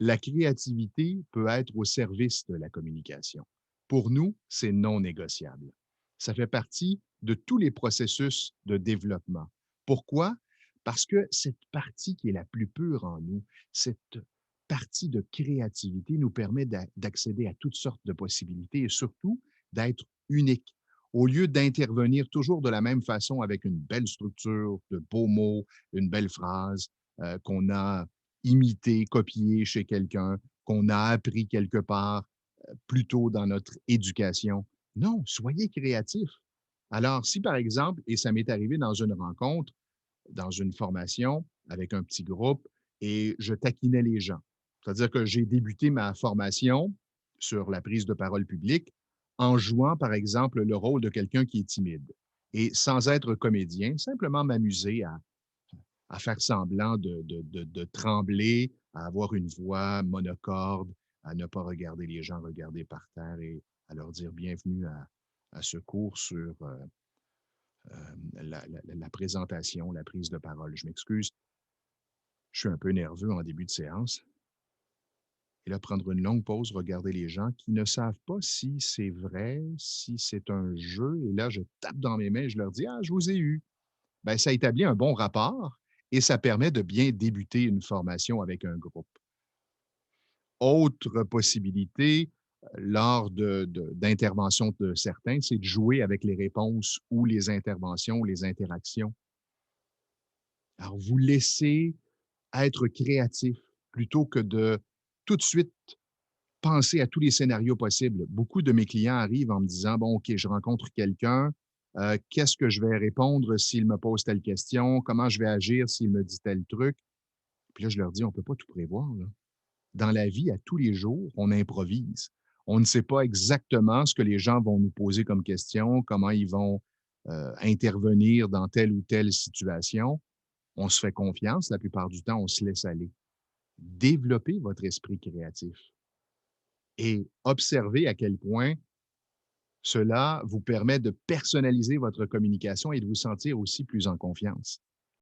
La créativité peut être au service de la communication. Pour nous, c'est non négociable. Ça fait partie de tous les processus de développement. Pourquoi? Parce que cette partie qui est la plus pure en nous, cette partie de créativité nous permet d'accéder à toutes sortes de possibilités et surtout d'être unique. Au lieu d'intervenir toujours de la même façon avec une belle structure, de beaux mots, une belle phrase qu'on a imité, copié chez quelqu'un, qu'on a appris quelque part plus tôt dans notre éducation. Non, soyez créatifs. Alors, si par exemple, et ça m'est arrivé dans une rencontre, dans une formation avec un petit groupe, et je taquinais les gens. C'est-à-dire que j'ai débuté ma formation sur la prise de parole publique en jouant, par exemple, le rôle de quelqu'un qui est timide. Et sans être comédien, simplement m'amuser à faire semblant de trembler, à avoir une voix monocorde, à ne pas regarder les gens, regarder par terre et à leur dire bienvenue à ce cours sur la présentation, la prise de parole. Je m'excuse, je suis un peu nerveux en début de séance. Et là, prendre une longue pause, regarder les gens qui ne savent pas si c'est vrai, si c'est un jeu. Et là, je tape dans mes mains et je leur dis: «Ah, je vous ai eu». Ben, ça établit un bon rapport et ça permet de bien débuter une formation avec un groupe. Autre possibilité, lors d'interventions de certains, c'est de jouer avec les réponses ou les interventions ou les interactions. Alors, vous laissez être créatif plutôt que de tout de suite penser à tous les scénarios possibles. Beaucoup de mes clients arrivent en me disant: «Bon, OK, je rencontre quelqu'un, qu'est-ce que je vais répondre s'il me pose telle question? Comment je vais agir s'il me dit tel truc?» Puis là, je leur dis: «On ne peut pas tout prévoir, là. Dans la vie, à tous les jours, on improvise. On ne sait pas exactement ce que les gens vont nous poser comme question, comment ils vont, intervenir dans telle ou telle situation. On se fait confiance, la plupart du temps, on se laisse aller. Développez votre esprit créatif et observez à quel point cela vous permet de personnaliser votre communication et de vous sentir aussi plus en confiance.